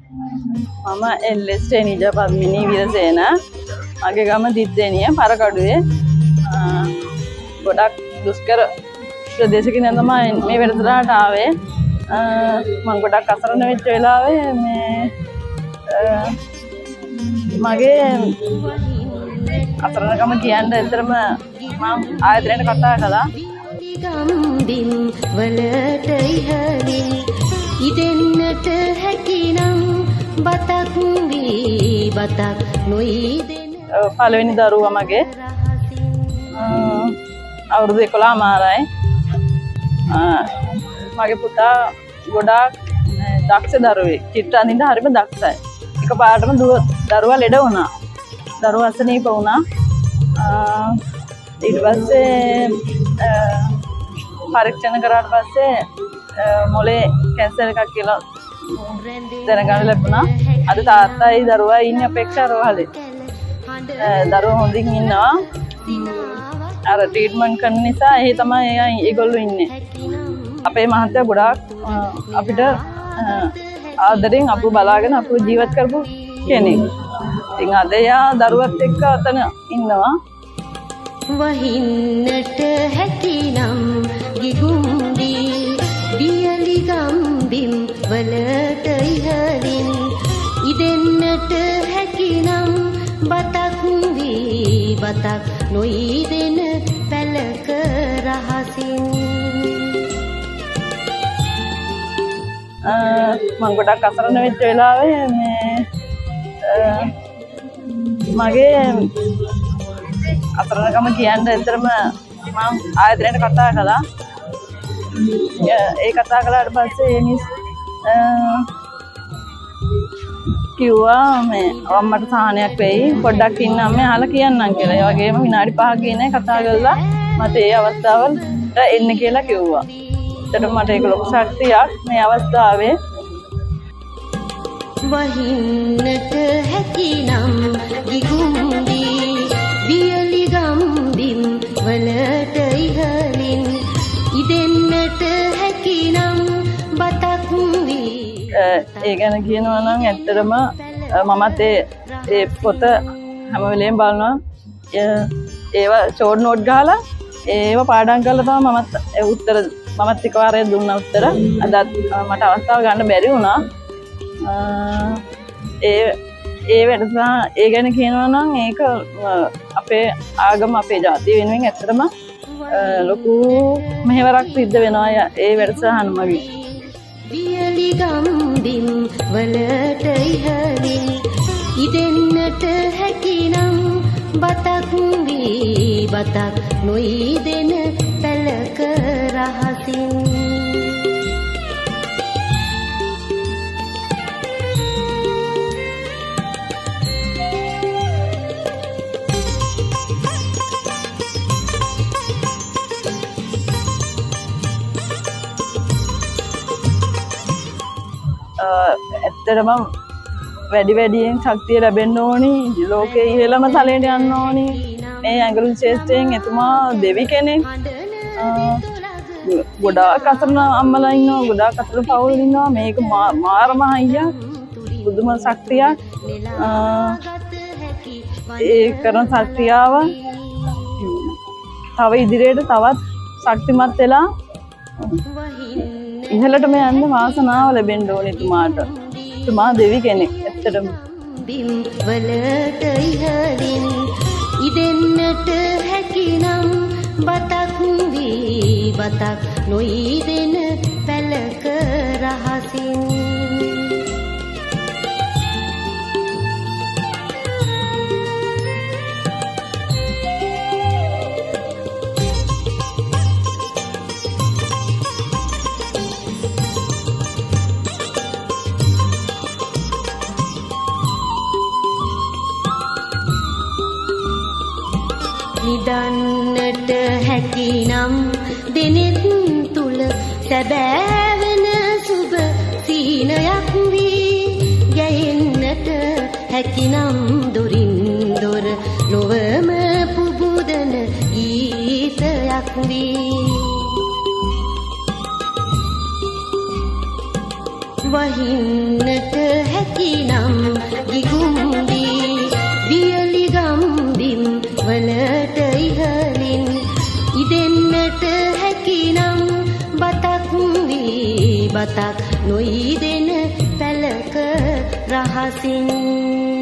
මම එල්.එස්. ටෙනිජා පද්මිනී වීරසේන. මගේ ගම දිද්දෙනිය පරකඩුවේ. ගොඩක් දුෂ්කර ප්‍රදේශකින් තමයි මේ වැඩසටහනට ආවේ. මම ගොඩක් අසරණ වෙච්ච වෙලාවේ මගේ අසරණකම කියන්න ඇත්තටම මම ආයතනයට කතා කළා. ගම්බිම් වලට ඉහළින් ඉදෙන්නට හැකිනම් බතක් වී බතක් නොයිදෙන පළවෙනි දරුවා මගේ අවුරුදු 11 මාරයි. මගේ පුතා ගොඩාක් දක්ෂ දරුවෙක්. චිත්‍ර අඳින්න හරිම දක්ෂයි. එකපාරටම දරුවා ලෙඩ වුණා. දරුවා අසනීප වුණා. ඊට පස්සේ පරීක්ෂණ කරාට පස්සේ මොලේ කැන්සර් එකක් කියලා දැනගන්න ලැබුණා. අද තාත්තයි දරුවා ඉන්නේ අපේක්ෂා රෝහලේ. දරුවා හොඳින් ඉන්නවා. අර ට්‍රීට්මන්ට් කරන නිසා එහෙ තමයි ඒගොල්ලෝ ඉන්නේ. අපේ මහත්තයා ගොඩාක් අපිට ආදරෙන් අපව බලාගෙන අපව ජීවත් කරපු කෙනෙක්. ඉතින් අද එයා දරුවත් එක්ක අතන ඉන්නවා. වහින්නට හැකිනම් ගිගුම්ඩි වියලි ගම්බිම් වලට ඉහළින් ඉදෙන්නට හැකිනම් බතක් වී බතක් නොයිදෙන පැලක රහසින් මම ගොඩක් අසරණ වෙච්ච වෙලාවේ මගේ අසරණකම කියන්න ඇත්තටම මම ආයතනයට කතා කළා. ඒ කතා කළාට පස්සේ කිව්වා මේ අම්මට සාහනයක් වෙයි පොඩ්ඩක් ඉන්න අම්මේ අහලා කියන්නම් කියලා. ඒ වගේම විනාඩි 5ක් ගියේ කතා කරලා මට ඒ අවස්ථාවලට එන්න කියලා කිව්වා. ඒකට මට ඒක ලොකු ශක්තියක් මේ අවස්ථාවේ. වහින්නට හැකිනම් ගිගුම්ඩි වියලි ගම්බිම් වලට ඉහළින් ඉදෙන්නට හැකිනම් බතක් වී ඒ ගැන කියනවා නම් ඇත්තටම මමත් ඒ පොත හැම වෙලේම බලනවා. ඒවා ෂෝට් නෝට් ගහලා ඒවා පාඩම් කරලා තමයි මමත් එකපාරේ දුන්නා උත්තර. අදත් මට අවස්ථාව ගන්න බැරි වුණා. ඒ වැඩසටහන ඒ ගැන කියනවා නම් ඒක අපේ ආගම අපේ ජාතිය වෙනුවෙන් ඇත්තටම ලොකු මෙහෙවරක් සිද්ධ වෙනවා ඒ වැඩසටහන මගින්. වියලි ගම්බිම් වලට ඉහළින් ඉදෙන්නට හැකිනම් බතක් වී බතක් නොයිදෙන පැලක රහසින් ඇත්තටම වැඩියෙන් ශක්තිය ලැබෙන්න ඕනි. ලෝකයේ ඉහළම තලයට යන්න ඕනි. මේ ඇඟලුම් ශේෂ්ත්‍රයෙන් එතුමා දෙවි කෙනෙක්. ගොඩාක් අසරණ අම්මලා ඉන්නවා. ගොඩාක් අසරණ පවුල් ඉන්නවා. මේක මාරම අයියා. බුදුම ශක්තියක්. ඒ කරන ශක්තියව තව ඉදිරියට තවත් ශක්තිමත් වෙලා ඉහළටම යන්න වාසනාව ලැබෙන්න ඕනේ එතුමාට. එතුමා දෙවි කෙනෙක් ඇත්තටම. බිම් වලට ඉහළින් ඉදෙන්නට හැකිනම් බතක් වී බතක් නොයිදෙන පැලක රහසින් නිදන්නට හැකිනම් දෙනෙත් තුල සැබෑවන සුබ සීනයක් වී ගැයෙන්නට හැකිනම් දොරින් දොර නොවම පුබුදන ගීතයක් වී වහින්නට හැකිනම් හැකි නම් ගිගුම්දී වියලි ගම්බිම් වලට ඉහලින් ඉදෙන්නට හැකි නම් බතක් වී බතක් නොයිදෙන පැලක රහසින්